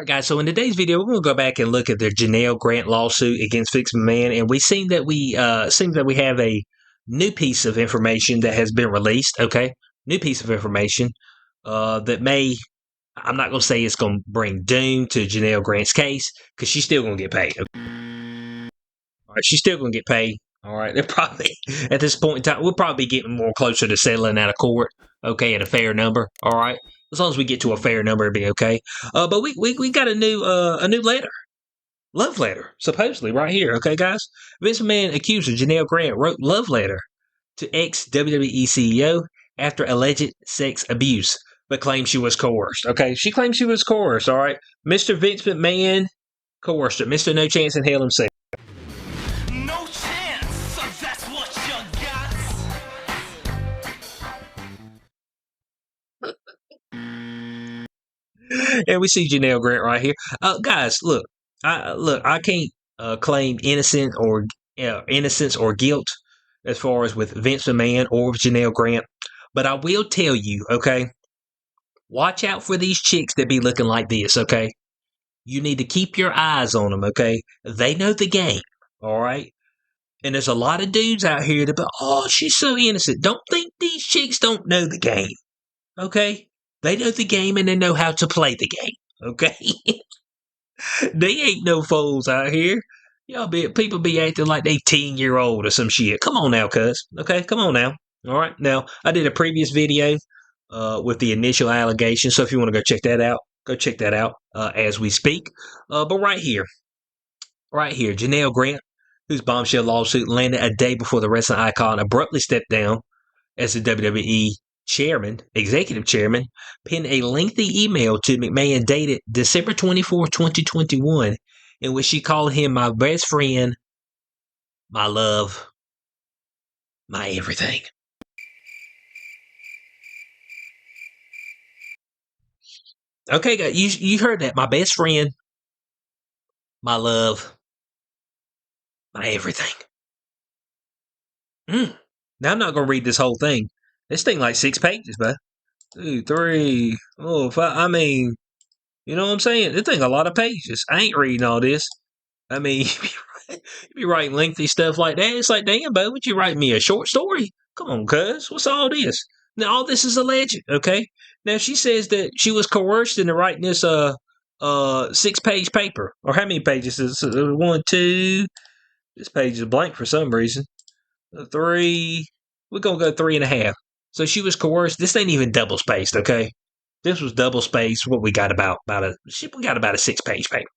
Alright guys, so in today's video, we're going to go back and look at the Janel Grant lawsuit against Vince McMahon, and we seem that we have a new piece of information that has been released, okay? New piece of information that may, I'm not going to say it's going to bring doom to Janel Grant's case, because she's still going to get paid. Okay? Alright, she's still going to get paid. Alright, they're probably, at this point in time, we'll probably be getting more closer to settling out of court, okay, at a fair number, alright? As long as we get to a fair number, it'll be okay. But we got a new letter, love letter, supposedly right here. Okay, guys. Vince McMahon accuser Janel Grant wrote love letter to ex WWE CEO after alleged sex abuse, but claims she was coerced. Okay, she claims she was coerced. All right, Mr. Vince McMahon coerced her. Mr. No Chance in Hell himself. No chance. That's what you got. And we see Janel Grant right here. Guys, look, I can't claim innocence or guilt as far as with Vince McMahon or with Janel Grant, but I will tell you, okay, watch out for these chicks that be looking like this, okay? You need to keep your eyes on them, okay? They know the game, all right? And there's a lot of dudes out here that be, oh, she's so innocent. Don't think these chicks don't know the game, okay? They know the game and they know how to play the game, okay? They ain't no fools out here. People be acting like they 10-year-old or some shit. Come on now, cuz. Okay, come on now. All right. Now, I did a previous video with the initial allegation, so if you want to go check that out as we speak. But right here, Janel Grant, whose bombshell lawsuit landed a day before the wrestling icon abruptly stepped down as the WWE executive chairman, penned a lengthy email to McMahon dated December 24, 2021, in which she called him my best friend, my love, my everything. Okay, guys, you heard that. My best friend, my love, my everything. Now, I'm not going to read this whole thing. This thing like 6 pages, man. 2, 3, 4, 5. I mean, you know what I'm saying? This thing a lot of pages. I ain't reading all this. I mean, you be writing lengthy stuff like that. It's like, damn, bud, would you write me a short story? Come on, cuz. What's all this? Now, all this is alleged, okay? Now, she says that she was coerced into writing this 6-page paper. Or how many pages is it? 1, 2. This page is blank for some reason. 3. We're going to go 3.5. So she was coerced. This ain't even double spaced, okay? This was double spaced. What we got about a 6-page paper.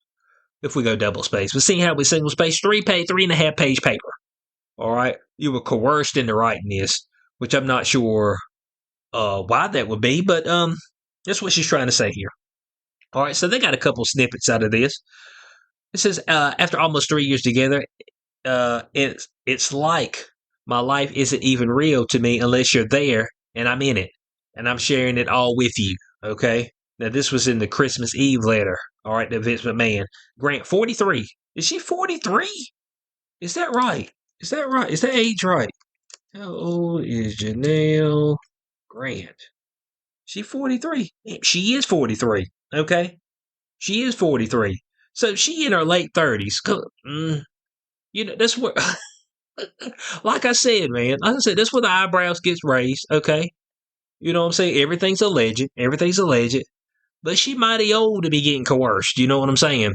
If we go double spaced, but see how we single spaced 3.5 page paper. All right, you were coerced into writing this, which I'm not sure why that would be, but that's what she's trying to say here. All right, so they got a couple snippets out of this. It says after almost 3 years together, it's like my life isn't even real to me unless you're there and I'm in it. And I'm sharing it all with you, okay? Now, this was in the Christmas Eve letter, all right, to Vince McMahon. Grant, 43. Is she 43? Is that right? Is that age right? How old is Janel Grant? She 43. She is 43, okay? She is 43. So she in her late 30s. You know, that's where... like I said, man, that's where the eyebrows gets raised, okay? You know what I'm saying? Everything's alleged. But she mighty old to be getting coerced, you know what I'm saying?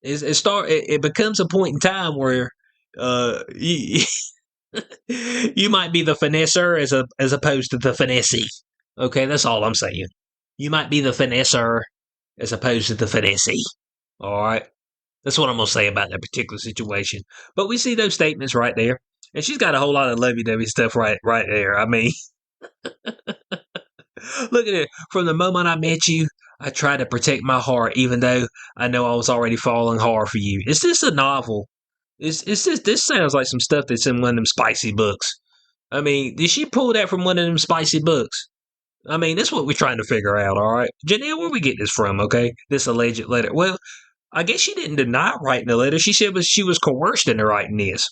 It becomes a point in time where you, you might be the finesser as opposed to the finessee. Okay, that's all I'm saying. You might be the finesser as opposed to the finessee. All right? That's what I'm going to say about that particular situation. But we see those statements right there. And she's got a whole lot of lovey-dovey stuff right there. I mean, look at it. From the moment I met you, I tried to protect my heart, even though I know I was already falling hard for you. Is this a novel? This sounds like some stuff that's in one of them spicy books. I mean, did she pull that from one of them spicy books? I mean, that's what we're trying to figure out, all right? Janel, where we get this from, okay? This alleged letter. Well, I guess she didn't deny writing the letter. She said she was coerced into writing this.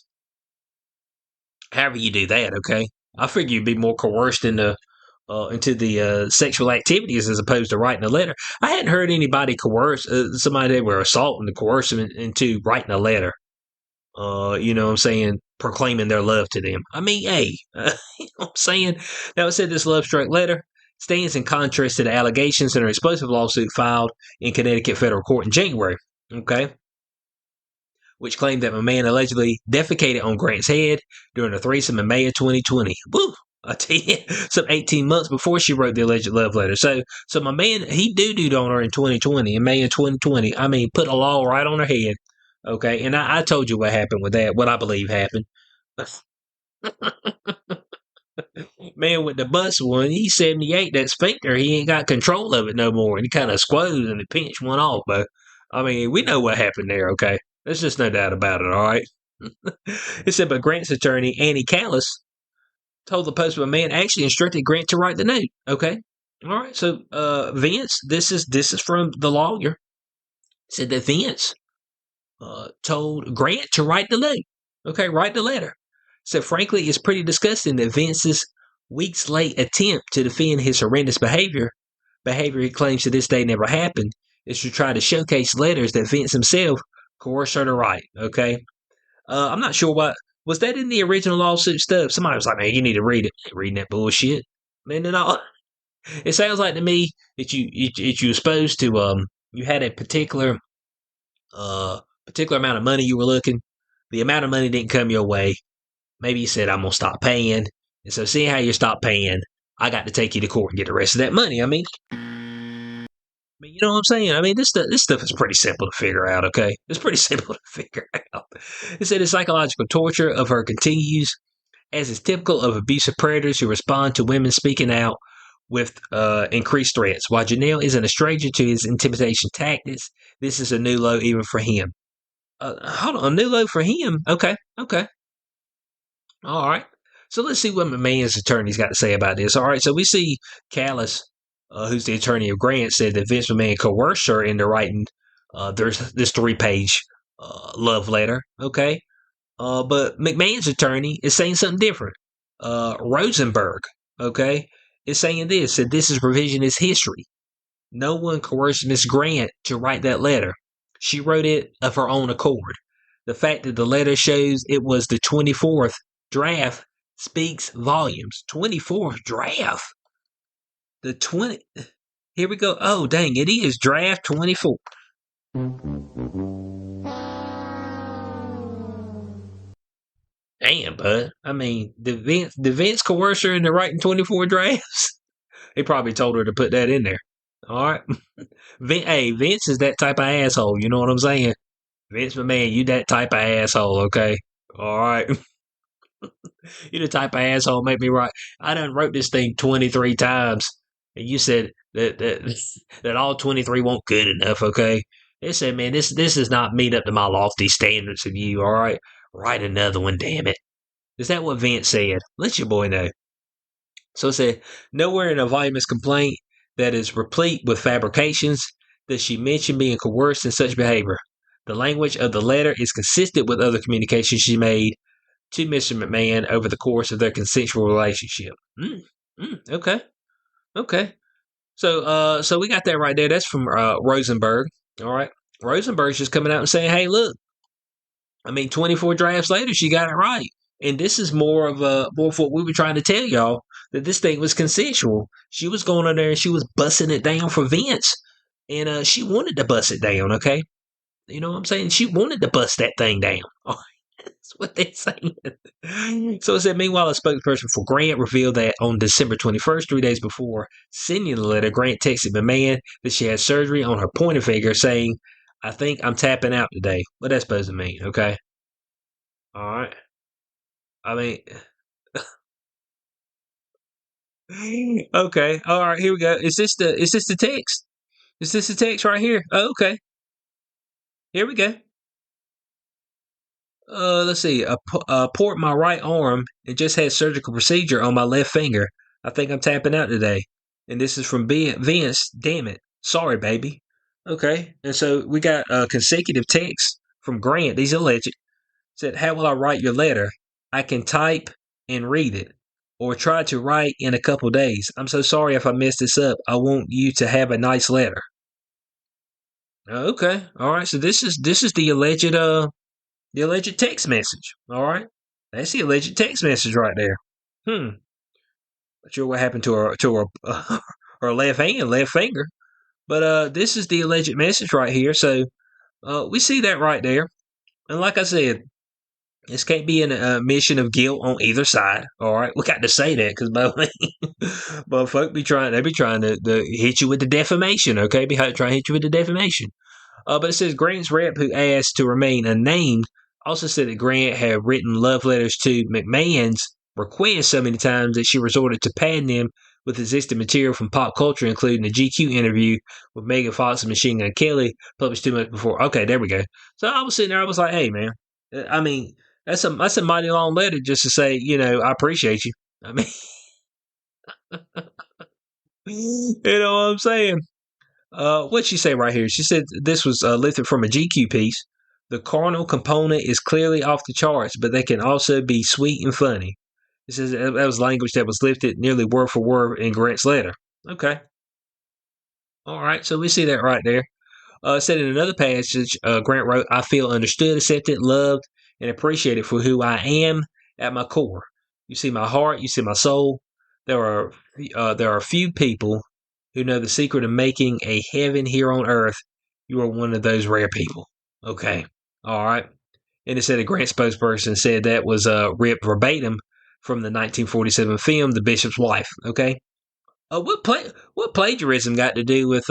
However you do that, okay? I figure you'd be more coerced into into the sexual activities as opposed to writing a letter. I hadn't heard anybody coerce somebody they were assaulting to coerce them into writing a letter. You know what I'm saying? Proclaiming their love to them. I mean, hey, you know what I'm saying? Now, it said this love struck letter stands in contrast to the allegations in an explosive lawsuit filed in Connecticut federal court in January. Okay. Which claimed that McMahon allegedly defecated on Grant's head during a threesome in May of 2020. Woo! I tell you, some 18 months before she wrote the alleged love letter. So my man, he doo-dooed on her in 2020, in May of 2020. I mean, put a law right on her head. Okay, and I told you what happened with that, what I believe happened. Man with the bus one, he's 78, that sphincter, he ain't got control of it no more. And he kind of squoze and it pinched one off, but I mean, we know what happened there, okay? There's just no doubt about it, all right? It said, but Grant's attorney, Annie Callis, told the Post McMahon actually instructed Grant to write the note, okay? All right, so Vince, this is from the lawyer, said that Vince told Grant to write the note, okay, write the letter. So frankly, it's pretty disgusting that Vince's weeks late attempt to defend his horrendous behavior he claims to this day never happened, is to try to showcase letters that Vince himself coerced her to write. Okay, I'm not sure what was that in the original lawsuit stuff. Somebody was like, "Man, you need to read it." Reading that bullshit, man. And all, it sounds like to me that you were supposed to you had a particular amount of money you were looking. The amount of money didn't come your way. Maybe you said, I'm going to stop paying. And so seeing how you stop paying, I got to take you to court and get the rest of that money. I mean, you know what I'm saying? I mean, this stuff is pretty simple to figure out, okay? It's pretty simple to figure out. It said the psychological torture of her continues, as is typical of abusive predators who respond to women speaking out with increased threats. While Janelle isn't a stranger to his intimidation tactics, this is a new low even for him. Hold on, a new low for him? Okay. All right. So let's see what McMahon's attorney's got to say about this. All right. So we see Callis, who's the attorney of Grant, said that Vince McMahon coerced her into writing there's this 3-page love letter. Okay. But McMahon's attorney is saying something different. Rosenberg, okay, is saying this, that this is revisionist history. No one coerced Miss Grant to write that letter. She wrote it of her own accord. The fact that the letter shows it was the 24th draft speaks volumes. 24th draft. The 20. Here we go. Oh, dang. It is draft 24. Damn, bud. I mean, did Vince coerce her into writing 24 drafts? He probably told her to put that in there. All right. Hey, Vince is that type of asshole. You know what I'm saying? Vince McMahon, you that type of asshole, okay? All right. You the type of asshole make me write. I done wrote this thing 23 times, and you said that all 23 won't good enough, okay? They said, man, this does not meet up to my lofty standards of you, all right? Write another one, damn it. Is that what Vince said? Let your boy know. So it said, nowhere in a voluminous complaint that is replete with fabrications does she mention being coerced in such behavior. The language of the letter is consistent with other communications she made to Mr. McMahon over the course of their consensual relationship. Okay. So we got that right there. That's from Rosenberg. All right. Rosenberg's just coming out and saying, hey, look, I mean, 24 drafts later, she got it right. And this is more of what we were trying to tell y'all, that this thing was consensual. She was going in there and she was busting it down for Vince. And she wanted to bust it down, okay? You know what I'm saying? She wanted to bust that thing down. That's what they're saying. So it said, meanwhile, a spokesperson for Grant revealed that on December 21st, 3 days before sending the letter, Grant texted McMahon that she had surgery on her pointer finger, saying, I think I'm tapping out today. What that's supposed to mean, okay? All right. I mean, okay. All right, here we go. Is this the text? Is this the text right here? Oh, okay. Here we go. Let's see. Port my right arm and just had surgical procedure on my left finger. I think I'm tapping out today. And this is from Vince. Damn it. Sorry, baby. Okay. And so we got consecutive texts from Grant. These alleged. Said, how will I write your letter? I can type and read it. or try to write in a couple days. I'm so sorry if I messed this up. I want you to have a nice letter. Okay, all right. So this is the alleged text message. All right, that's the alleged text message right there. Not sure what happened to her her left hand, left finger, but this is the alleged message right here. So we see that right there, and like I said, this can't be an admission of guilt on either side. All right, we got to say that because, but folk they be trying to hit you with the defamation. Okay, be trying to hit you with the defamation. But it says Grant's rep, who asked to remain unnamed, also said that Grant had written love letters to McMahon's request so many times that she resorted to padding them with existing material from pop culture, including the GQ interview with Megan Fox and Machine Gun Kelly, published 2 months before. Okay, there we go. So I was sitting there, I was like, hey, man, I mean, that's a mighty long letter just to say, I appreciate you. I mean, you know what I'm saying? What'd she say right here? She said this was lifted from a GQ piece. The carnal component is clearly off the charts, but they can also be sweet and funny. It says that was language that was lifted nearly word for word in Grant's letter. Okay. All right. So we see that right there. Said in another passage, Grant wrote, I feel understood, accepted, loved, and appreciated for who I am at my core. You see my heart, you see my soul. There are few people who know the secret of making a heaven here on earth. You are one of those rare people. Okay. All right. And it said a Grant spokesperson said that was ripped verbatim from the 1947 film The Bishop's Wife. Okay. What plagiarism got to do with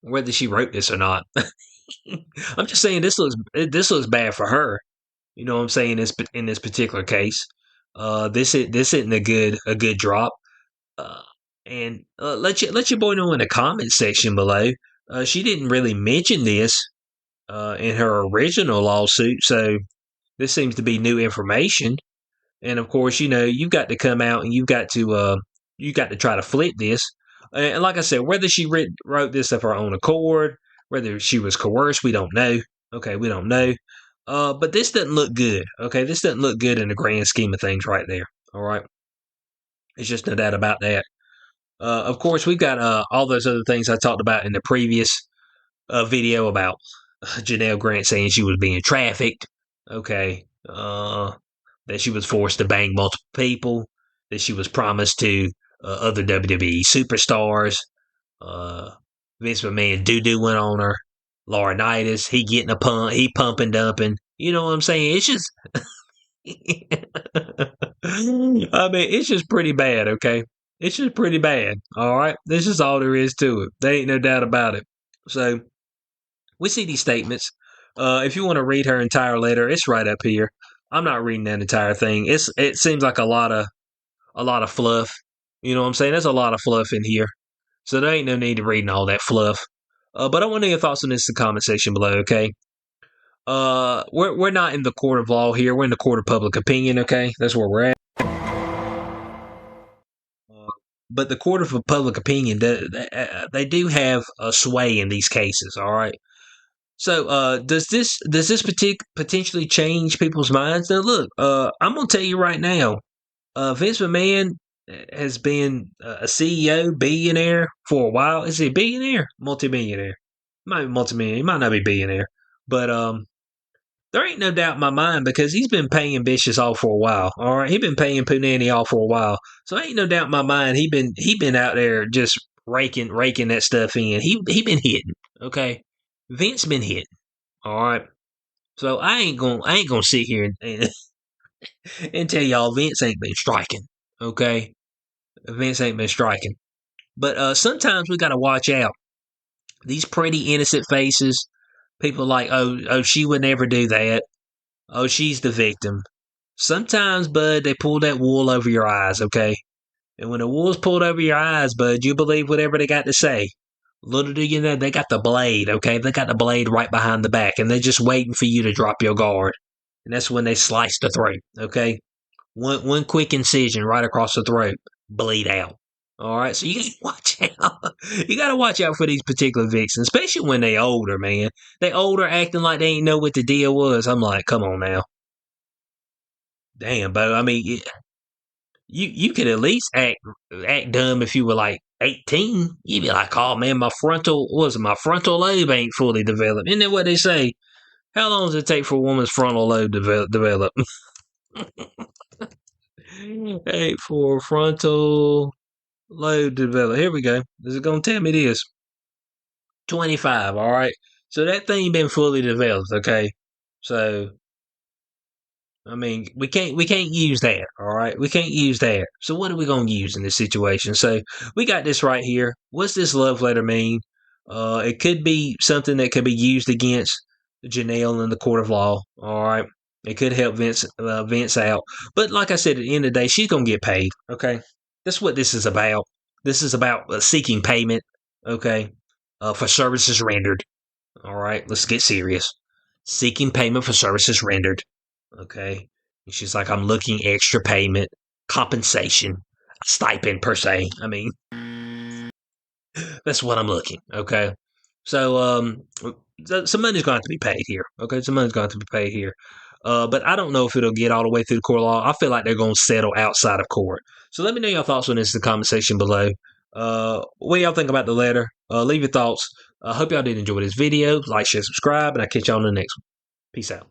whether she wrote this or not? I'm just saying this looks bad for her. You know what I'm saying in this particular case. This isn't a good drop. Uh, and let your boy know in the comment section below. She didn't really mention this in her original lawsuit, so this seems to be new information. And of course, you've got to come out and you got to try to flip this. And like I said, whether she wrote this of her own accord, whether she was coerced, we don't know. Okay, we don't know. But this doesn't look good. Okay, this doesn't look good in the grand scheme of things right there. All right. It's just no doubt about that. Of course, we've got all those other things I talked about in the previous video about Janel Grant saying she was being trafficked. Okay. That she was forced to bang multiple people. That she was promised to other WWE superstars. Vince McMahon doo went on her. Laurinaitis, he getting he pumping dumping. You know what I'm saying? It's just, I mean, it's just pretty bad. Okay, it's just pretty bad. All right, this is all there is to it. There ain't no doubt about it. So we see these statements. If you want to read her entire letter, it's right up here. I'm not reading that entire thing. It seems like a lot of fluff. You know what I'm saying? There's a lot of fluff in here. So there ain't no need to reading all that fluff. But I want to know your thoughts on this in the comment section below, okay? We're not in the court of law here. We're in the court of public opinion, okay? That's where we're at. But the court of public opinion, they do have a sway in these cases, all right? So does this potentially change people's minds? Now, look, I'm going to tell you right now, Vince McMahon has been a CEO, billionaire for a while. Is he a billionaire? Multimillionaire? Might be multimillionaire. He might not be billionaire. But there ain't no doubt in my mind because he's been paying bitches off for a while. All right, he been paying Punani off for a while. So ain't no doubt in my mind he been out there just raking that stuff in. He been hitting. Okay, Vince been hitting. All right. So I ain't gonna sit here and tell y'all Vince ain't been striking. Okay, Vince ain't been striking. But sometimes we got to watch out. These pretty innocent faces, people like, oh, she would never do that. Oh, she's the victim. Sometimes, bud, they pull that wool over your eyes, okay? And when the wool's pulled over your eyes, bud, you believe whatever they got to say. Little do you know, they got the blade, okay? They got the blade right behind the back, and they're just waiting for you to drop your guard. And that's when they slice the throat, okay? One quick incision right across the throat, bleed out. All right, so you gotta watch out. You gotta watch out for these particular vixens, especially when they older, man. They older, acting like they ain't know what the deal was. I'm like, come on now, damn, Bo. I mean, you could at least act dumb if you were like 18. You'd be like, oh man, my frontal lobe ain't fully developed. Isn't that what they say? How long does it take for a woman's frontal lobe to develop? Hey, for frontal lobe to develop. Here we go. Is it gonna tell me this? 25. All right. So that thing been fully developed. Okay. So I mean, we can't use that. All right, we can't use that. So what are we gonna use in this situation? So we got this right here. What's this love letter mean? It could be something that could be used against Janelle in the court of law. All right, it could help Vince out. But like I said, at the end of the day, she's gonna get paid. Okay, that's what this is about. This is about seeking payment. Okay, for services rendered. All right, let's get serious. Seeking payment for services rendered. Okay. And she's like, I'm looking extra payment, compensation, stipend per se. I mean, that's what I'm looking. Okay. So, some money's going to have to be paid here. Okay. Some money's going to have to be paid here. But I don't know if it'll get all the way through the court of law. I feel like they're going to settle outside of court. So let me know your thoughts on this in the comment section below. What do y'all think about the letter? Leave your thoughts. I hope y'all did enjoy this video. Like, share, subscribe, and I'll catch y'all on the next one. Peace out.